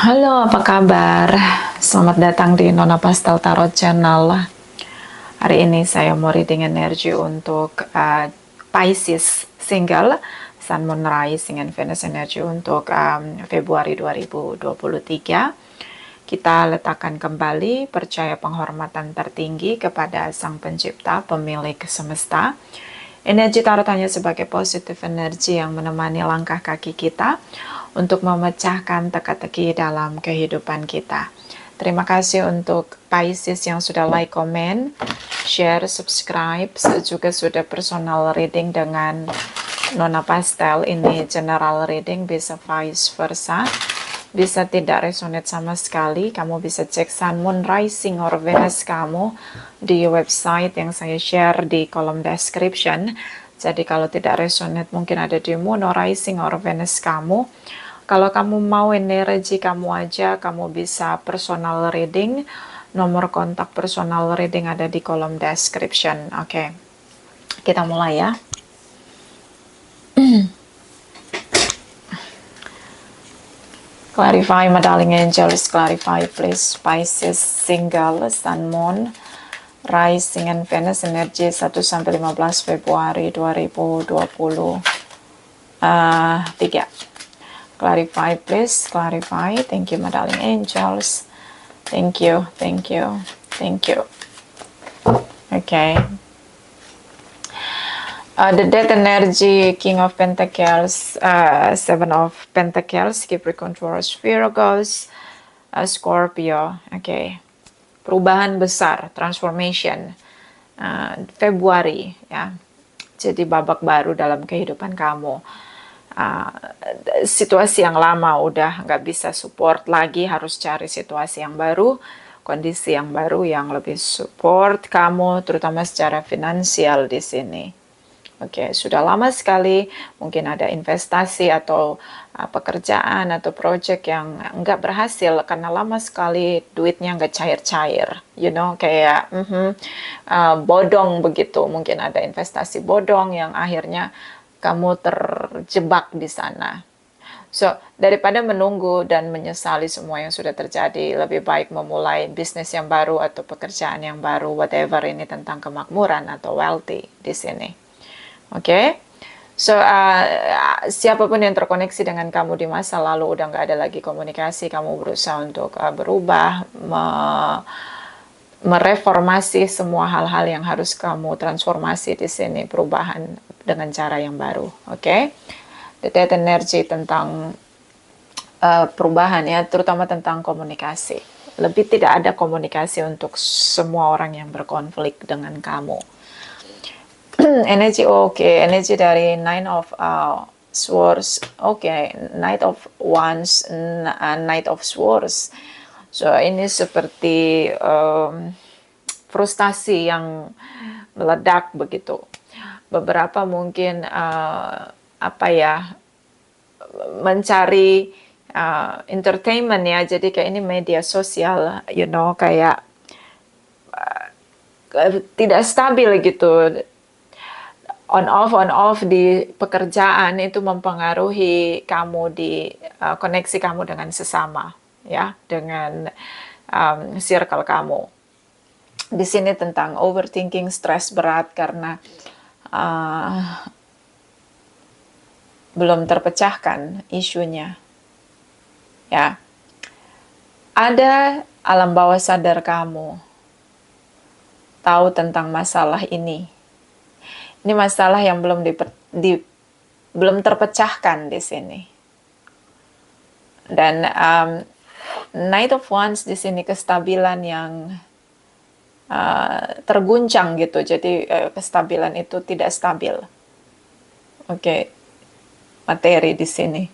Halo, apa kabar? Selamat datang di Nona Pastel Tarot Channel. Hari ini saya mau reading energi untuk Pisces single, Sun, Moon, Rising, and Venus energi untuk Februari 2023. Kita letakkan kembali percaya penghormatan tertinggi kepada Sang Pencipta, pemilik semesta. Energi tarot hanya sebagai positif energi yang menemani langkah kaki kita untuk memecahkan teka-teki dalam kehidupan kita. Terima kasih untuk Pisces yang sudah like, comment, share, subscribe, juga sudah personal reading dengan Nona Pastel. Ini general reading, bisa vice versa. Bisa tidak resonate sama sekali, kamu bisa cek Sun, Moon, Rising, or Venus kamu di website yang saya share di kolom description. Jadi kalau tidak resonate mungkin ada di Moon, or Rising, or Venus kamu. Kalau kamu mau energi kamu aja, kamu bisa personal reading. Nomor kontak personal reading ada di kolom description. Oke, kita mulai ya. Clarify, my darling angels, clarify please. Pisces single, Sun, Moon, Rising, and Venus energi 1-15 Februari 2023. Clarify please, clarify. Thank you, my darling angels. Thank you, thank you, thank you. Okay. The Death energy, King of Pentacles, Seven of Pentacles, Capricorn, Taurus, Virgos, Scorpio. Okay. Perubahan besar, transformation. Februari, ya. Jadi babak baru dalam kehidupan kamu. Situasi yang lama udah nggak bisa support lagi, harus cari situasi yang baru, kondisi yang baru yang lebih support kamu, terutama secara finansial di sini. Oke, sudah lama sekali mungkin ada investasi atau pekerjaan atau project yang nggak berhasil karena lama sekali duitnya nggak cair-cair, kayak bodong begitu. Mungkin ada investasi bodong yang akhirnya kamu terjebak di sana. So, daripada menunggu dan menyesali semua yang sudah terjadi, lebih baik memulai bisnis yang baru atau pekerjaan yang baru, whatever ini tentang kemakmuran atau wealthy di sini. Oke? So, siapapun yang terkoneksi dengan kamu di masa lalu udah nggak ada lagi komunikasi, kamu berusaha untuk berubah, mereformasi semua hal-hal yang harus kamu transformasi di sini, perubahan dengan cara yang baru. Oke? The Death energy tentang perubahan ya, terutama tentang komunikasi. Lebih tidak ada komunikasi untuk semua orang yang berkonflik dengan kamu. Energi energi dari Nine of Swords, Knight of Wands, Knight of Swords. So ini seperti frustasi yang meledak begitu. Beberapa mungkin mencari entertainment ya, jadi kayak ini media sosial, kayak tidak stabil gitu. On off di pekerjaan itu mempengaruhi kamu di koneksi kamu dengan sesama, ya, dengan circle kamu. Di sini tentang overthinking, stres berat karena belum terpecahkan isunya, ya. Ada alam bawah sadar kamu tahu tentang masalah ini. Ini masalah yang belum terpecahkan di sini. Dan Knight of Wands di sini kestabilan yang terguncang gitu. Jadi kestabilan itu tidak stabil. Oke. Materi di sini.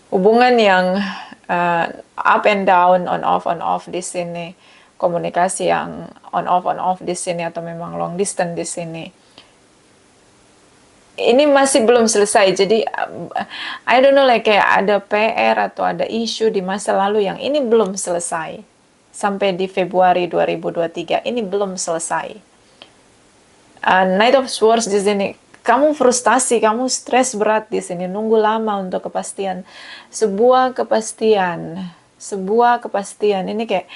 Hubungan yang up and down, on off di sini. Komunikasi yang on off di sini atau memang long distance di sini. Ini masih belum selesai. Jadi I don't know, kayak ada PR atau ada isu di masa lalu yang ini belum selesai. Sampai di Februari 2023 ini belum selesai. Knight of Swords di sini kamu frustasi, kamu stres berat di sini, nunggu lama untuk kepastian. Sebuah kepastian. Ini kayak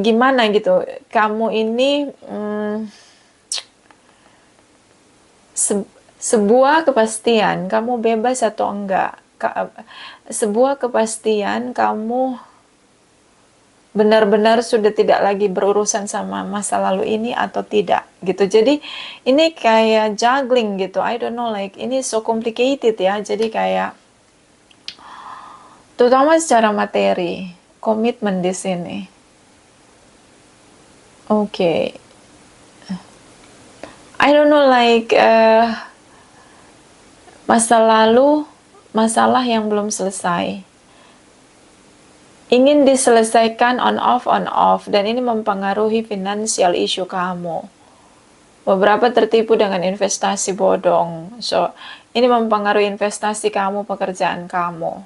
gimana gitu? Kamu ini sebuah kepastian, kamu bebas atau enggak? Sebuah kepastian kamu benar-benar sudah tidak lagi berurusan sama masa lalu ini atau tidak gitu. Jadi ini kayak juggling gitu. I don't know, like ini so complicated ya. Jadi kayak terutama secara materi, komitmen di sini. Oke. I don't know, like masa lalu, masalah yang belum selesai. Ingin diselesaikan on off, dan ini mempengaruhi financial issue kamu. Beberapa tertipu dengan investasi bodong. So, ini mempengaruhi investasi kamu, pekerjaan kamu.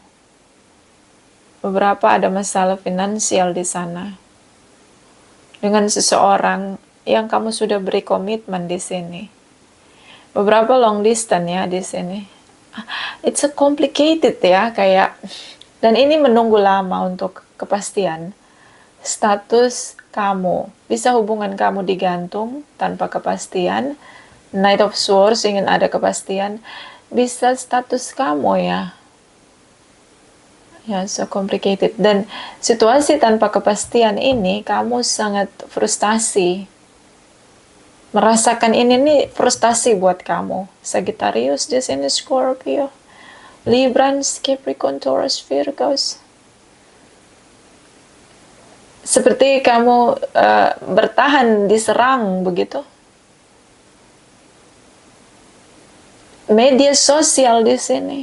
Beberapa ada masalah finansial di sana. Dengan seseorang yang kamu sudah beri komitmen di sini. Beberapa long distance ya di sini. It's a complicated ya, kayak, dan ini menunggu lama untuk kepastian. Status kamu, bisa hubungan kamu digantung tanpa kepastian. Knight of Swords ingin ada kepastian. Bisa status kamu ya. Ya, so complicated. Dan situasi tanpa kepastian ini, kamu sangat frustasi. Merasakan ini nih frustasi buat kamu. Sagittarius di sini, Scorpio, Librans, Capricorn, Taurus, Virgos. Seperti kamu bertahan diserang begitu. Media sosial di sini.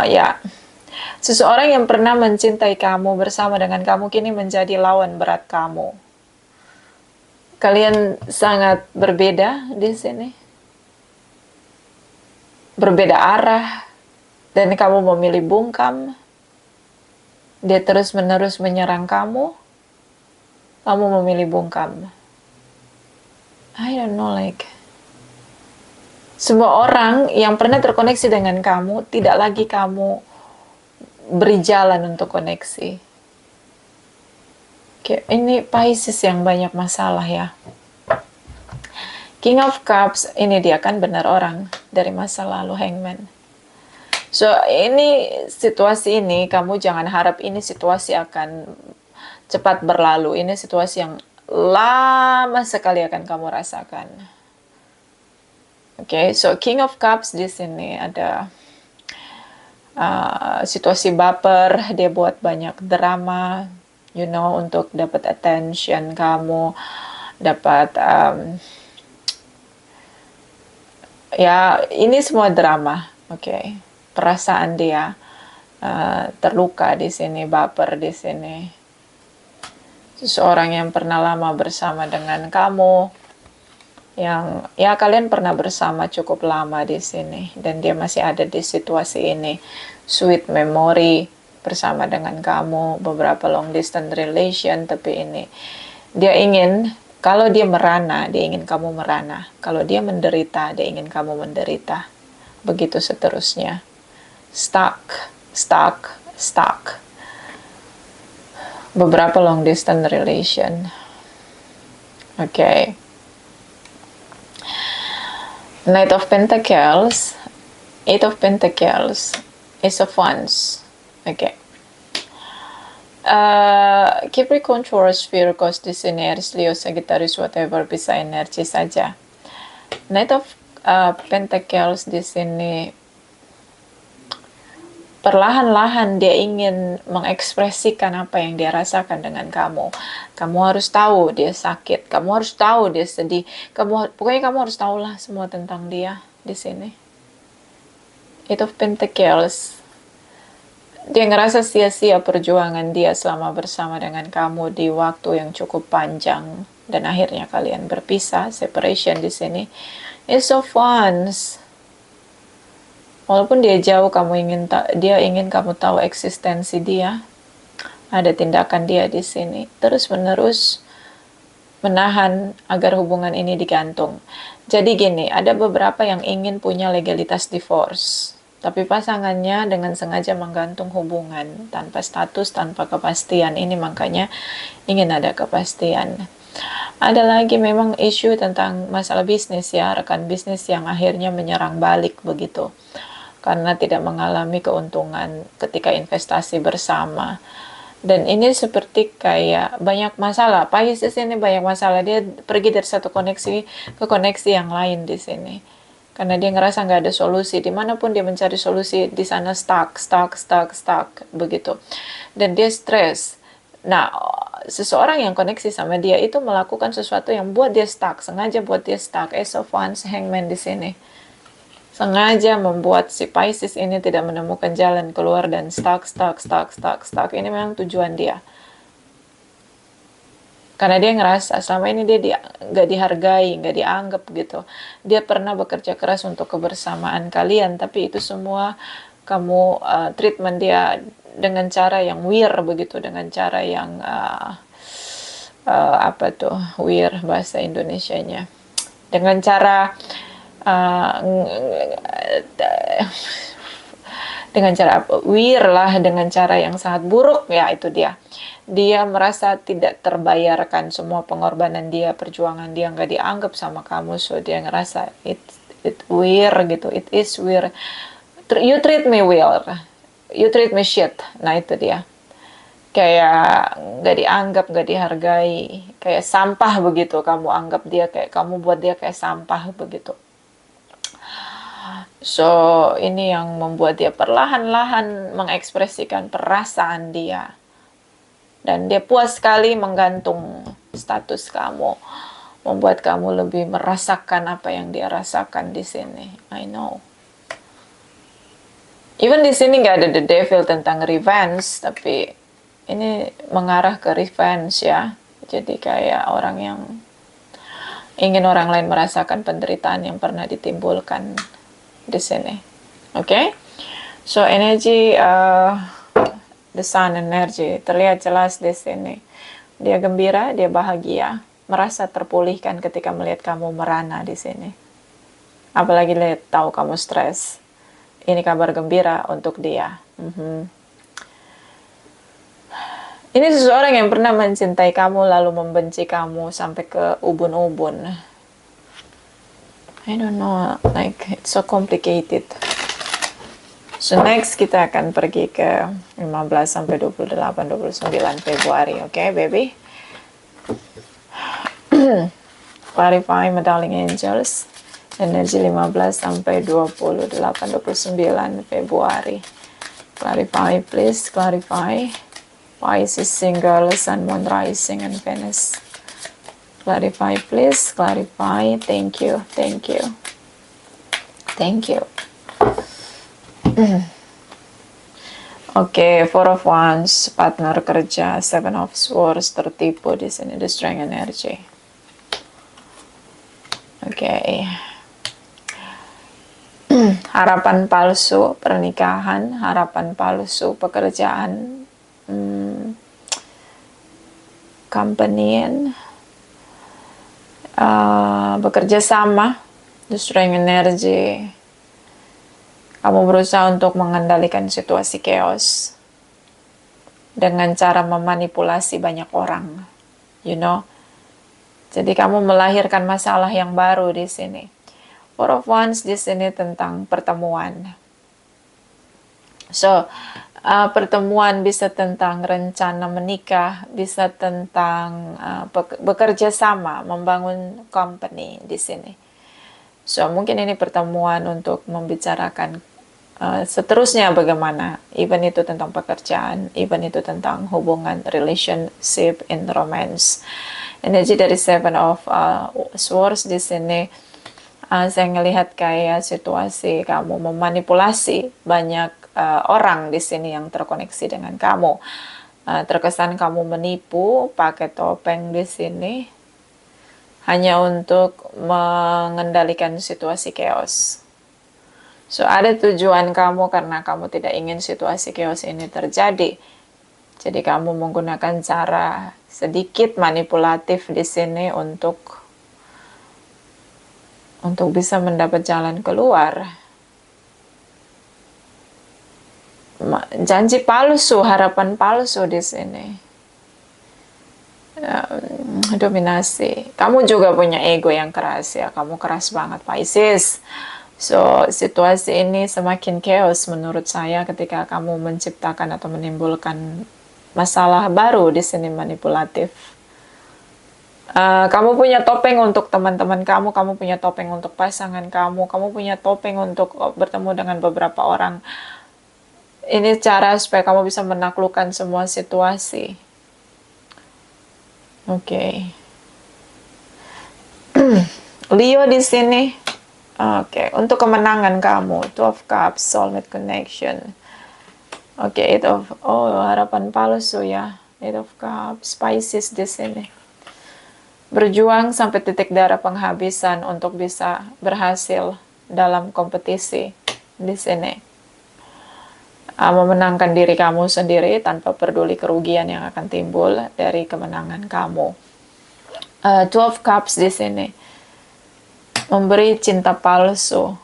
Ya. Seseorang yang pernah mencintai kamu bersama dengan kamu kini menjadi lawan berat kamu. Kalian sangat berbeda di sini. Berbeda arah. Dan kamu memilih bungkam. Dia terus-menerus menyerang kamu. Kamu memilih bungkam. I don't know, like. Semua orang yang pernah terkoneksi dengan kamu, tidak lagi kamu beri jalan untuk koneksi. Oke, ini Pisces yang banyak masalah ya. King of Cups, ini dia kan benar orang dari masa lalu, Hangman. So, ini situasi ini, kamu jangan harap ini situasi akan cepat berlalu. Ini situasi yang lama sekali akan kamu rasakan. Oke, so King of Cups di sini ada situasi baper, dia buat banyak drama, you know, untuk dapat attention kamu, dapat ya ini semua drama, oke. Perasaan dia terluka di sini, baper di sini. Seseorang yang pernah lama bersama dengan kamu, yang ya kalian pernah bersama cukup lama di sini, dan dia masih ada di situasi ini. Sweet memory bersama dengan kamu, beberapa long distance relation, tapi ini dia ingin, kalau dia merana, dia ingin kamu merana. Kalau dia menderita, dia ingin kamu menderita. Begitu seterusnya. Stuck. Beberapa long distance relation. Oke. Knight of Pentacles, Eight of Pentacles, Ace of Wands. Oke. Capricorn, Taurus, Virgos di sini, Aries, Leo, Sagittarius, whatever, bisa energi saja. Knight of Pentacles di sini, perlahan-lahan dia ingin mengekspresikan apa yang dia rasakan dengan kamu. Kamu harus tahu dia sakit, kamu harus tahu dia sedih, pokoknya kamu harus tahu lah semua tentang dia di sini. Eight of Pentacles, dia ngerasa sia-sia perjuangan dia selama bersama dengan kamu di waktu yang cukup panjang, dan akhirnya kalian berpisah, separation di sini. Ace of Wands. Walaupun dia jauh, dia ingin kamu tahu eksistensi dia. Ada tindakan dia di sini. Terus-menerus menahan agar hubungan ini digantung. Jadi gini, ada beberapa yang ingin punya legalitas divorce, tapi pasangannya dengan sengaja menggantung hubungan tanpa status, tanpa kepastian. Ini makanya ingin ada kepastian. Ada lagi memang isu tentang masalah bisnis ya, rekan bisnis yang akhirnya menyerang balik begitu. Karena tidak mengalami keuntungan ketika investasi bersama. Dan ini seperti kayak banyak masalah. Pisces ini banyak masalah. Dia pergi dari satu koneksi ke koneksi yang lain di sini. Karena dia ngerasa nggak ada solusi. Dimanapun dia mencari solusi, di sana stuck begitu. Dan dia stres. Nah, seseorang yang koneksi sama dia itu melakukan sesuatu yang buat dia stuck, sengaja buat dia stuck. Ace of Wands, Hangman di sini. Sengaja membuat si Pisces ini tidak menemukan jalan keluar dan stuck. Ini memang tujuan dia. Karena dia ngerasa selama ini dia nggak dihargai, nggak dianggap gitu. Dia pernah bekerja keras untuk kebersamaan kalian, tapi itu semua kamu treatment dia dengan cara yang weird begitu, dengan cara yang apa tuh weird bahasa Indonesianya, dengan cara dengan cara weird lah, dengan cara yang sangat buruk ya, itu dia merasa tidak terbayarkan semua pengorbanan dia, perjuangan dia nggak dianggap sama kamu, so dia ngerasa it weird gitu, it is weird, you treat me weird, you treat me shit. Nah itu dia, kayak nggak dianggap, nggak dihargai, kayak sampah begitu, kamu anggap dia, kayak kamu buat dia kayak sampah begitu. So ini yang membuat dia perlahan-lahan mengekspresikan perasaan dia. Dan dia puas sekali menggantung status kamu, membuat kamu lebih merasakan apa yang dia rasakan di sini. I know. Even di sini nggak ada the devil tentang revenge, tapi ini mengarah ke revenge ya. Jadi kayak orang yang ingin orang lain merasakan penderitaan yang pernah ditimbulkan di sini. Oke? So energi the sun energy terlihat jelas di sini. Dia gembira, dia bahagia, merasa terpulihkan ketika melihat kamu merana di sini. Apalagi lihat tahu kamu stres. Ini kabar gembira untuk dia. Ini seseorang yang pernah mencintai kamu lalu membenci kamu sampai ke ubun-ubun. I don't know, like it's so complicated. So next kita akan pergi ke 15 sampai 28 29 Februari, oke, baby? Clarify my darling angels. Energi 15 sampai 28 29 Februari. Clarify, please, clarify. Pisces single, Sun, Moon, Rising, and Venus. Clarify, please, clarify. Thank you, thank you. Thank you. Oke, Four of Wands, partner kerja, Seven of Swords, tertipu di sini, the Strength energy. Oke. Harapan palsu, pernikahan, harapan palsu, pekerjaan, company, bekerja sama, the Strength energy. Kamu berusaha untuk mengendalikan situasi chaos dengan cara memanipulasi banyak orang, you know. Jadi kamu melahirkan masalah yang baru di sini. Four of Wands di sini tentang pertemuan. So, pertemuan bisa tentang rencana menikah, bisa tentang bekerja sama, membangun company di sini. So, mungkin ini pertemuan untuk membicarakan seterusnya bagaimana, even itu tentang pekerjaan, even itu tentang hubungan, relationship, in romance. Energi dari Seven of Swords di sini, saya ngelihat kayak situasi kamu memanipulasi banyak orang di sini yang terkoneksi dengan kamu. Terkesan kamu menipu, pakai topeng di sini, hanya untuk mengendalikan situasi chaos. So, ada tujuan kamu karena kamu tidak ingin situasi chaos ini terjadi. Jadi kamu menggunakan cara sedikit manipulatif di sini untuk bisa mendapat jalan keluar. Janji palsu, harapan palsu di sini. Dominasi. Kamu juga punya ego yang keras ya. Kamu keras banget, Pisces. So, situasi ini semakin chaos menurut saya ketika kamu menciptakan atau menimbulkan masalah baru di sini manipulatif. Kamu punya topeng untuk teman-teman kamu, kamu punya topeng untuk pasangan kamu, kamu punya topeng untuk bertemu dengan beberapa orang. Ini cara supaya kamu bisa menaklukkan semua situasi. Oke. Leo di sini. Oke, untuk kemenangan kamu, Two of Cups, soulmate connection. Oke, harapan palsu ya. Eight of Cups, Pisces di sini. Berjuang sampai titik darah penghabisan untuk bisa berhasil dalam kompetisi di sini. Memenangkan diri kamu sendiri tanpa peduli kerugian yang akan timbul dari kemenangan kamu. Two of Cups di sini. Memberi cinta palsu,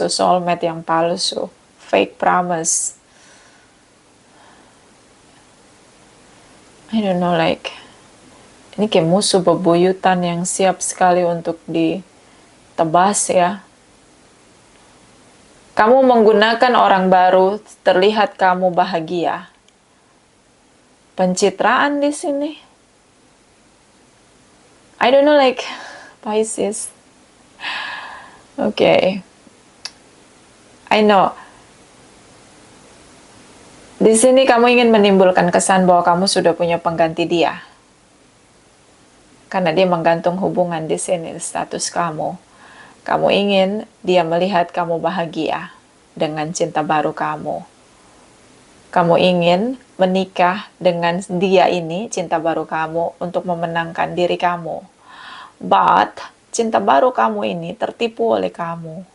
soulmate yang palsu, fake promise. I don't know, like, ini kayak musuh bebuyutan yang siap sekali untuk ditebas ya. Kamu menggunakan orang baru, terlihat kamu bahagia. Pencitraan di sini. I don't know, like, Pisces. Okay. I know. Di sini kamu ingin menimbulkan kesan bahwa kamu sudah punya pengganti dia. Karena dia menggantung hubungan di sini, status kamu. Kamu ingin dia melihat kamu bahagia dengan cinta baru kamu. Kamu ingin menikah dengan dia ini, cinta baru kamu, untuk memenangkan diri kamu. But, cinta baru kamu ini tertipu oleh kamu.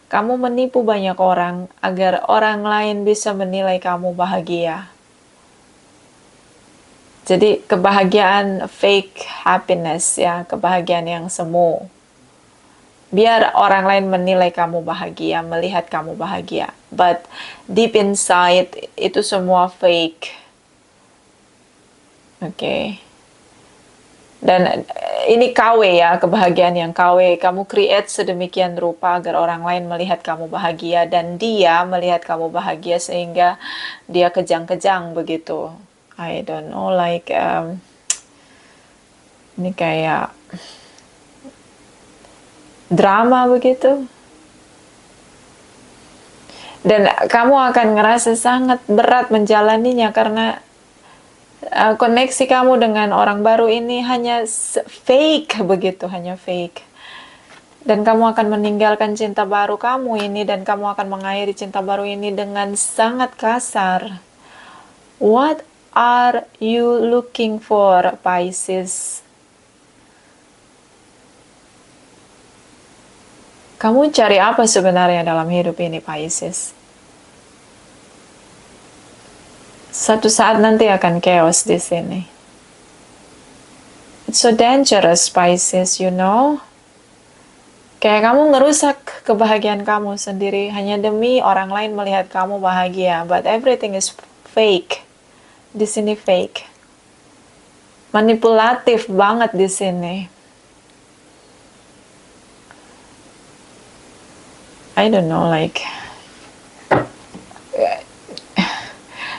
Kamu menipu banyak orang agar orang lain bisa menilai kamu bahagia. Jadi kebahagiaan fake happiness ya, kebahagiaan yang semu. Biar orang lain menilai kamu bahagia, melihat kamu bahagia. But deep inside itu semua fake. Oke. Dan ini KW ya, kebahagiaan yang KW. Kamu create sedemikian rupa agar orang lain melihat kamu bahagia dan dia melihat kamu bahagia sehingga dia kejang-kejang begitu. I don't know, like ini kayak drama begitu. Dan kamu akan ngerasa sangat berat menjalaninya karena koneksi kamu dengan orang baru ini hanya fake begitu, hanya fake. Dan kamu akan meninggalkan cinta baru kamu ini dan kamu akan mengakhiri cinta baru ini dengan sangat kasar. What are you looking for, Pisces? Kamu cari apa sebenarnya dalam hidup ini, Pisces? Satu saat nanti akan chaos di sini. It's so dangerous, Pisces, you know. Kayak kamu ngerusak kebahagiaan kamu sendiri hanya demi orang lain melihat kamu bahagia. But everything is fake. Di sini fake. Manipulatif banget di sini. I don't know, like,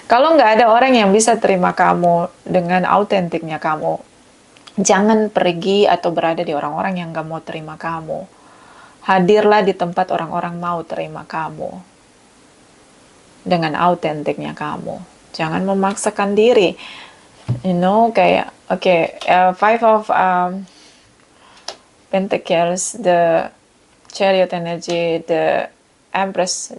kalau nggak ada orang yang bisa terima kamu dengan autentiknya kamu, jangan pergi atau berada di orang-orang yang nggak mau terima kamu. Hadirlah di tempat orang-orang mau terima kamu dengan autentiknya kamu. Jangan memaksakan diri. You know, kayak, Five of Pentacles, the Chariot energy, the Empress,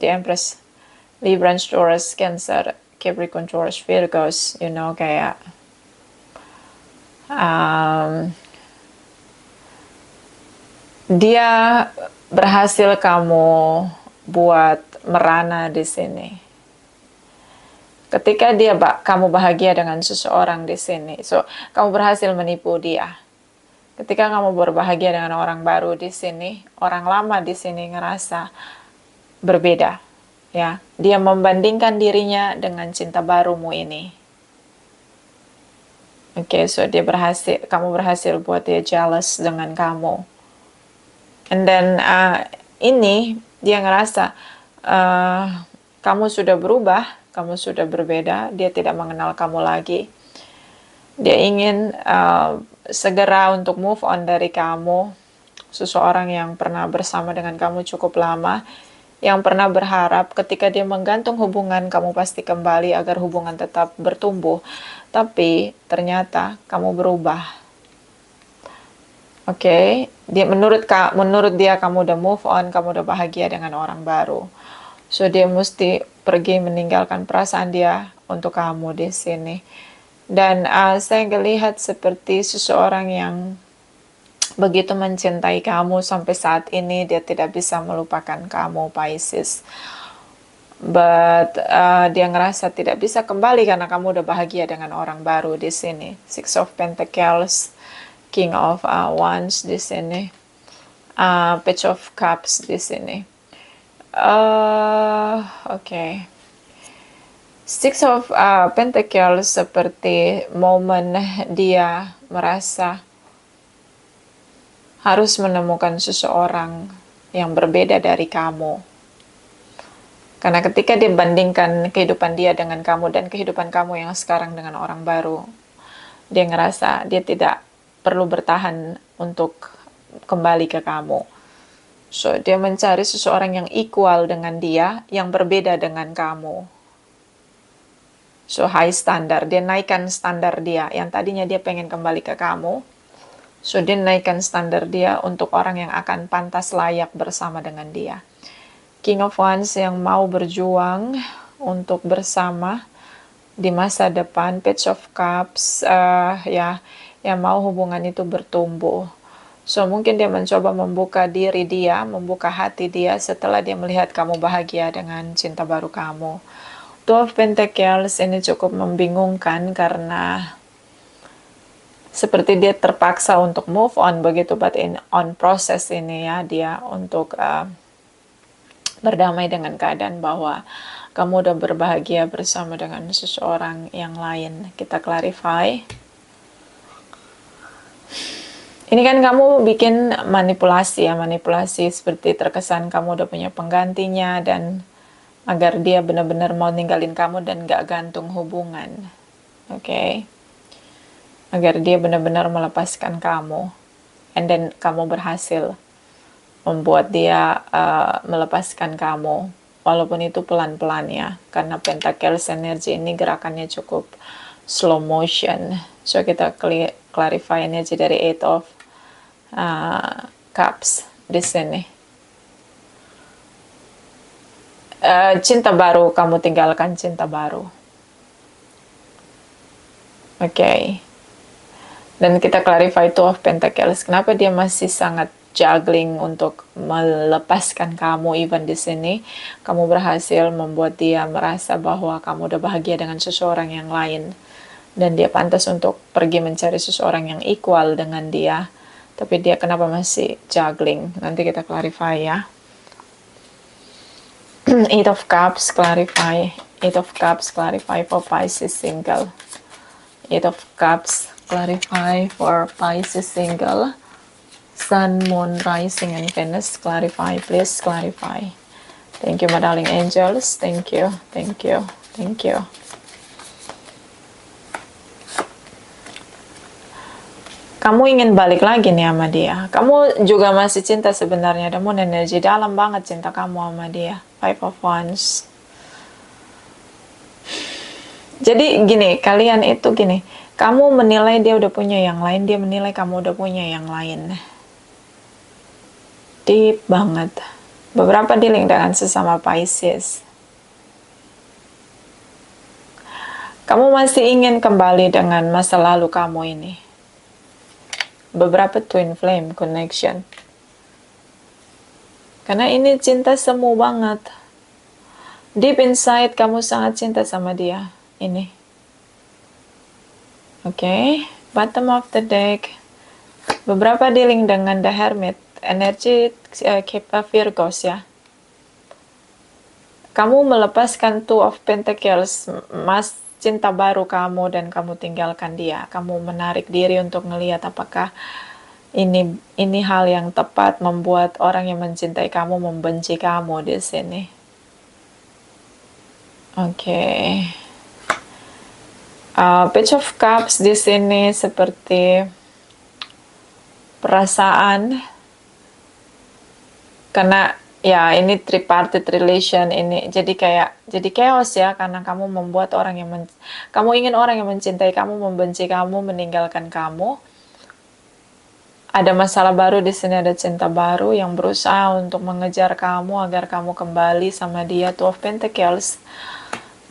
Libra, Taurus, Cancer, Capricorn, Taurus, Virgos, you know, kayak dia berhasil kamu buat merana di sini. Ketika kamu bahagia dengan seseorang di sini, so kamu berhasil menipu dia. Ketika kamu berbahagia dengan orang baru di sini, orang lama di sini ngerasa berbeda, ya. Dia membandingkan dirinya dengan cinta barumu ini. Oke, so kamu berhasil buat dia jealous dengan kamu. And then ini dia ngerasa kamu sudah berubah, kamu sudah berbeda, dia tidak mengenal kamu lagi. Dia ingin segera untuk move on dari kamu, seseorang yang pernah bersama dengan kamu cukup lama, yang pernah berharap ketika dia menggantung hubungan, kamu pasti kembali agar hubungan tetap bertumbuh. Tapi ternyata kamu berubah. Oke, menurut dia kamu udah move on, kamu udah bahagia dengan orang baru. So dia mesti pergi meninggalkan perasaan dia untuk kamu di sini. Dan saya melihat seperti seseorang yang begitu mencintai kamu sampai saat ini dia tidak bisa melupakan kamu, Pisces. But dia ngerasa tidak bisa kembali karena kamu udah bahagia dengan orang baru di sini. Six of Pentacles, King of Wands di sini, Page of Cups di sini. Oke. Six of Pentacles seperti momen dia merasa harus menemukan seseorang yang berbeda dari kamu. Karena ketika dia bandingkan kehidupan dia dengan kamu dan kehidupan kamu yang sekarang dengan orang baru, dia ngerasa dia tidak perlu bertahan untuk kembali ke kamu. So, dia mencari seseorang yang equal dengan dia, yang berbeda dengan kamu. So, high standard. Dia naikkan standar dia. Yang tadinya dia pengen kembali ke kamu. So, dia naikkan standar dia untuk orang yang akan pantas layak bersama dengan dia. King of Wands yang mau berjuang untuk bersama di masa depan. Page of Cups, yang mau hubungan itu bertumbuh. So, mungkin dia mencoba membuka diri dia, membuka hati dia setelah dia melihat kamu bahagia dengan cinta baru kamu. Two of Pentacles ini cukup membingungkan karena seperti dia terpaksa untuk move on begitu, but on process ini ya, dia untuk berdamai dengan keadaan bahwa kamu udah berbahagia bersama dengan seseorang yang lain. Kita clarify. Ini kan kamu bikin manipulasi ya, manipulasi seperti terkesan kamu udah punya penggantinya dan agar dia benar-benar mau ninggalin kamu dan gak gantung hubungan. Oke. Agar dia benar-benar melepaskan kamu. And then kamu berhasil membuat dia melepaskan kamu, walaupun itu pelan-pelan ya, karena Pentacles energi ini gerakannya cukup slow motion. So kita clarify energi dari Eight of Cups di sini. Cinta baru, kamu tinggalkan cinta baru. Oke. Dan kita clarify Two of Pentacles. Kenapa dia masih sangat juggling untuk melepaskan kamu? Even di sini kamu berhasil membuat dia merasa bahwa kamu udah bahagia dengan seseorang yang lain dan dia pantas untuk pergi mencari seseorang yang equal dengan dia, tapi dia kenapa masih juggling? Nanti kita clarify ya. Eight of Cups clarify. Eight of Cups clarify for Pisces single. Eight of Cups clarify for Pisces single. Sun, Moon, Rising, and Venus. Clarify, please clarify. Thank you, my darling angels. Thank you, thank you, thank you. Kamu ingin balik lagi nih sama dia. Kamu juga masih cinta sebenarnya. Namun energi dalam banget cinta kamu sama dia. Five of Wands. Jadi gini, kalian itu gini. Kamu menilai dia udah punya yang lain. Dia menilai kamu udah punya yang lain. Deep banget. Beberapa dealing dengan sesama Pisces. Kamu masih ingin kembali dengan masa lalu kamu ini. Beberapa twin flame connection. Karena ini cinta semu banget. Deep inside kamu sangat cinta sama dia. ini. Oke, bottom of the deck. Beberapa dealing dengan The Hermit, energi Virgos ya. Kamu melepaskan Two of Pentacles, mas cinta baru kamu, dan kamu tinggalkan dia. Kamu menarik diri untuk melihat apakah ini hal yang tepat membuat orang yang mencintai kamu membenci kamu di sini. Oke. Page of Cups di sini seperti perasaan, karena ya ini tripartite relation, ini jadi chaos ya, karena kamu membuat orang yang kamu ingin orang yang mencintai kamu membenci kamu, meninggalkan kamu. Ada masalah baru di sini, ada cinta baru yang berusaha untuk mengejar kamu agar kamu kembali sama dia. Two of Pentacles.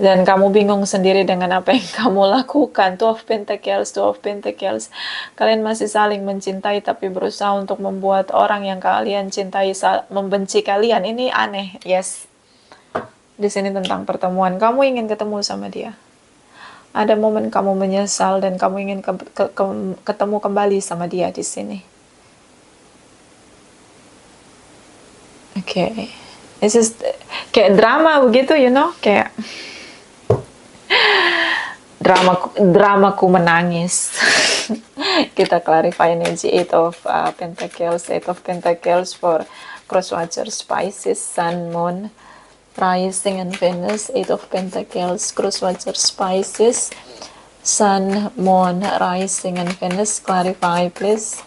Dan kamu bingung sendiri dengan apa yang kamu lakukan. Two of Pentacles, Two of Pentacles. Kalian masih saling mencintai tapi berusaha untuk membuat orang yang kalian cintai membenci kalian. Ini aneh, yes. Di sini tentang pertemuan. Kamu ingin ketemu sama dia. Ada momen kamu menyesal dan kamu ingin ketemu kembali sama dia di sini. Oke. This is kayak drama begitu, you know, kayak dramaku menangis. Kita clarify energy Eight of Pentacles for cross-watchers, Pisces, Sun, Moon, Rising, and Venus. Eight of Pentacles, cross-watchers, Pisces, Sun, Moon, Rising, and Venus. Clarify, please.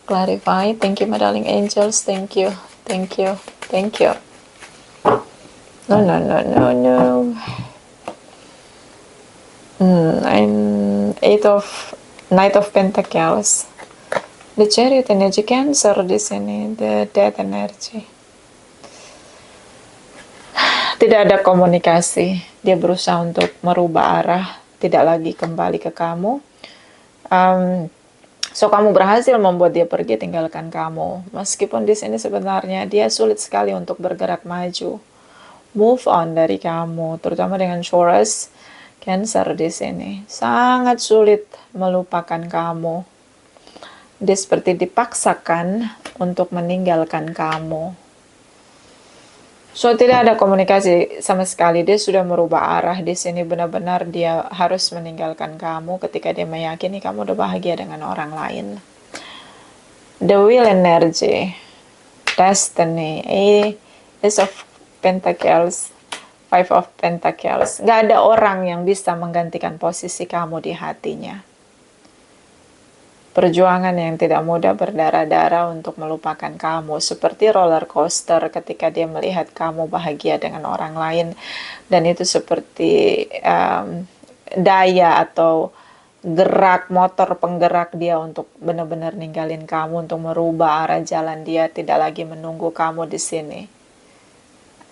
Clarify. Thank you, my darling angels. Thank you. Thank you. Thank you. No. Knight of Pentacles, the Chariot energy, Cancer di sini, the Death energy. Tidak ada komunikasi, dia berusaha untuk merubah arah, tidak lagi kembali ke kamu. So kamu berhasil membuat dia pergi tinggalkan kamu. Meskipun di sini sebenarnya dia sulit sekali untuk bergerak maju, move on dari kamu, terutama dengan Taurus, Cancer di sini. Sangat sulit melupakan kamu. Dia seperti dipaksakan untuk meninggalkan kamu. So tidak ada komunikasi sama sekali. Dia sudah merubah arah di sini, benar-benar dia harus meninggalkan kamu ketika dia meyakini kamu udah bahagia dengan orang lain. The Wheel energy, Destiny, Ace of Pentacles, Five of Pentacles. Gak ada orang yang bisa menggantikan posisi kamu di hatinya. Perjuangan yang tidak mudah, berdarah-darah untuk melupakan kamu. Seperti roller coaster ketika dia melihat kamu bahagia dengan orang lain. Dan itu seperti daya atau gerak motor penggerak dia untuk benar-benar ninggalin kamu, untuk merubah arah jalan dia, tidak lagi menunggu kamu di sini.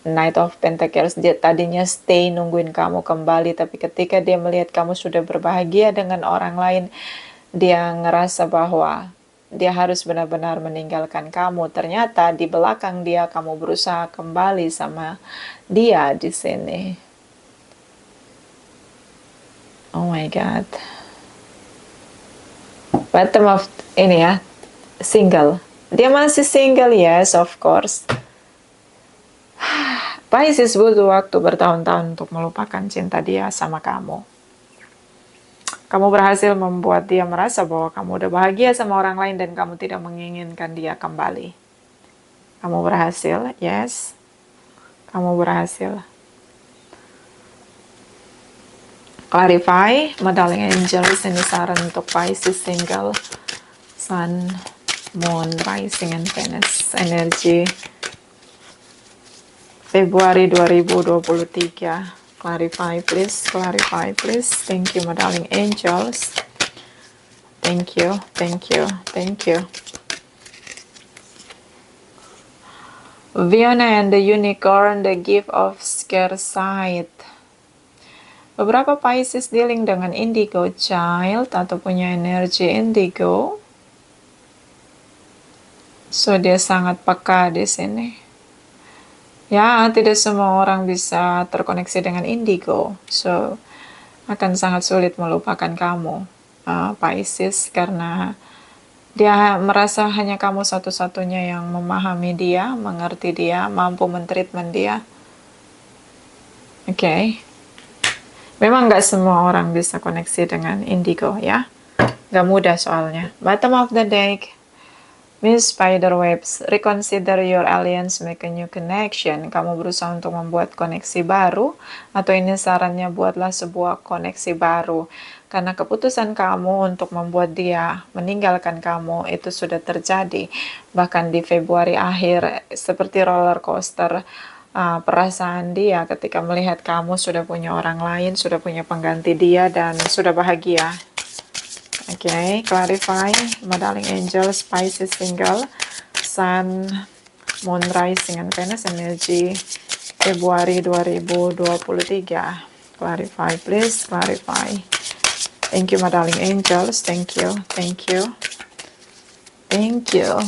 Knight of Pentacles, dia tadinya stay nungguin kamu kembali, tapi ketika dia melihat kamu sudah berbahagia dengan orang lain, dia ngerasa bahwa dia harus benar-benar meninggalkan kamu. Ternyata di belakang dia kamu berusaha kembali sama dia di sini. Oh my God. Bottom of ini ya, single. Dia masih single, yes, of course. Pisces butuh waktu bertahun-tahun untuk melupakan cinta dia sama kamu. Kamu berhasil membuat dia merasa bahwa kamu udah bahagia sama orang lain dan kamu tidak menginginkan dia kembali. Kamu berhasil, yes. Kamu berhasil. Clarify, my darling angels, ini saran untuk Pisces single, Sun, Moon, Rising, and Venus. Energi Februari 2023. Clarify please, clarify please. Thank you, my darling angels. Thank you, thank you, thank you. Fiona and the Unicorn, the gift of scare sight. Beberapa Pisces dealing dengan indigo child atau punya energi indigo. So dia sangat peka di sini. Ya, tidak semua orang bisa terkoneksi dengan indigo. So, akan sangat sulit melupakan kamu, Pisces, karena dia merasa hanya kamu satu-satunya yang memahami dia, mengerti dia, mampu mentreatment dia. Oke. Memang nggak semua orang bisa koneksi dengan indigo ya. Nggak mudah soalnya. Bottom of the deck, Miss Spiderwebs, reconsider your alliance, make a new connection. Kamu berusaha untuk membuat koneksi baru, atau ini sarannya buatlah sebuah koneksi baru. Karena keputusan kamu untuk membuat dia meninggalkan kamu itu sudah terjadi. Bahkan di Februari akhir, seperti roller coaster, perasaan dia ketika melihat kamu sudah punya orang lain, sudah punya pengganti dia, dan sudah bahagia. Oke, clarify, my darling angel, Pisces single, Sun, Moon, Rising, and Venus energy Februari 2023. Clarify, please, clarify. Thank you, my darling angels. Thank you, thank you, thank you.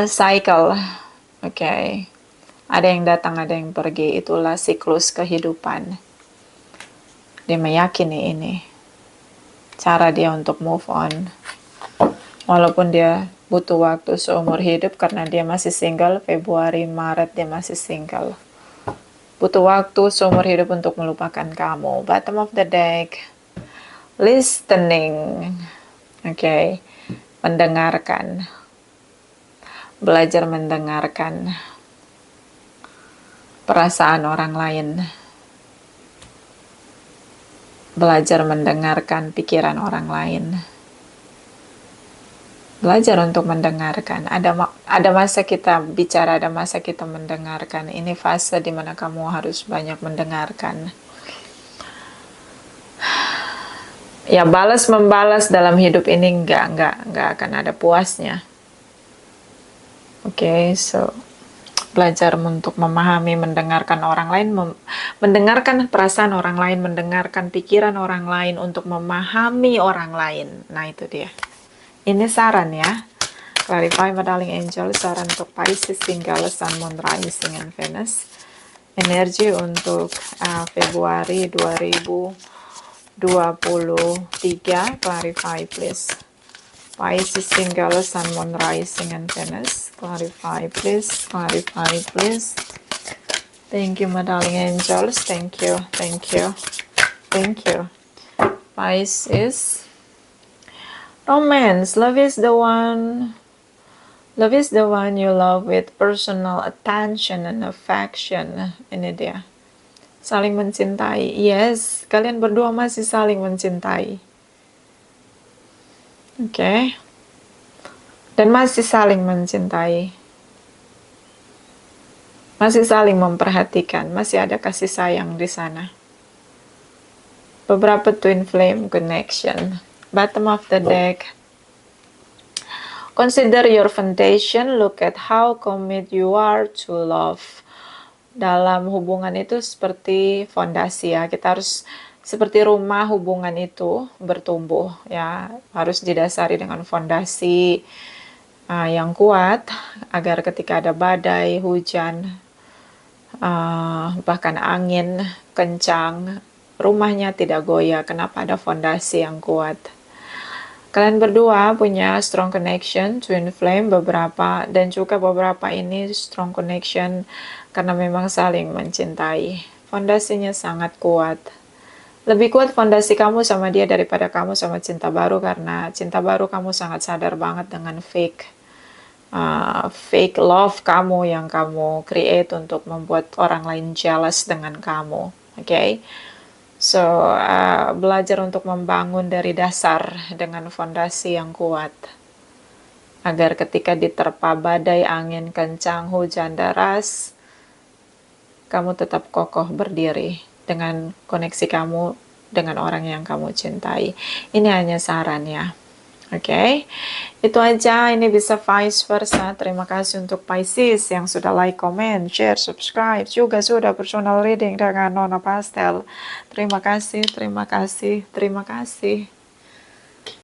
Cycle, okay. Ada yang datang, ada yang pergi. Itulah siklus kehidupan. Dia meyakini ini. Cara dia untuk move on. Walaupun dia butuh waktu seumur hidup karena dia masih single. Februari, Maret dia masih single. Butuh waktu seumur hidup untuk melupakan kamu. Bottom of the deck. Listening. Okay. Mendengarkan. Belajar mendengarkan perasaan orang lain. Belajar mendengarkan pikiran orang lain. Belajar untuk mendengarkan. Ada masa kita bicara, ada masa kita mendengarkan. Ini fase dimana kamu harus banyak mendengarkan. Ya, balas-membalas dalam hidup ini nggak akan ada puasnya. Oke, so belajar untuk memahami, mendengarkan orang lain, mendengarkan perasaan orang lain, mendengarkan pikiran orang lain untuk memahami orang lain. Nah, itu dia. Ini saran ya. Clarify, my darling angel, saran untuk Pisces single, Sun, Moon, Rising, and Venus. Energi untuk Februari 2023. Clarify, please. Pisces single, Sun, Moon, Rising, and Venus. Clarify, please. Clarify, please. Thank you, my darling angels. Thank you. Thank you. Thank you. Pisces. Romance. Love is the one. Love is the one you love with personal attention and affection. Ini dia. Saling mencintai. Yes, kalian berdua masih saling mencintai. Oke. Dan masih saling mencintai. Masih saling memperhatikan. Masih ada kasih sayang di sana. Beberapa twin flame connection. Bottom of the deck. Consider your foundation. Look at how committed you are to love. Dalam hubungan itu seperti fondasi ya. Kita harus seperti rumah, hubungan itu bertumbuh ya. Harus didasari dengan fondasi yang kuat agar ketika ada badai, hujan, bahkan angin kencang, rumahnya tidak goyah. Kenapa? Ada fondasi yang kuat. Kalian berdua punya strong connection, twin flame beberapa, dan juga beberapa ini strong connection karena memang saling mencintai. Fondasinya sangat kuat. Lebih kuat fondasi kamu sama dia daripada kamu sama cinta baru, karena cinta baru kamu sangat sadar banget dengan fake love kamu yang kamu create untuk membuat orang lain jealous dengan kamu. Okay? So, belajar untuk membangun dari dasar dengan fondasi yang kuat. Agar ketika diterpa badai, angin kencang, hujan deras, kamu tetap kokoh berdiri dengan koneksi kamu dengan orang yang kamu cintai. Ini hanya saran ya. Oke, itu aja. Ini bisa vice versa. Terima kasih untuk Pisces yang sudah like, comment, share, subscribe. Juga sudah personal reading dengan Nona Pastel. Terima kasih, terima kasih, terima kasih.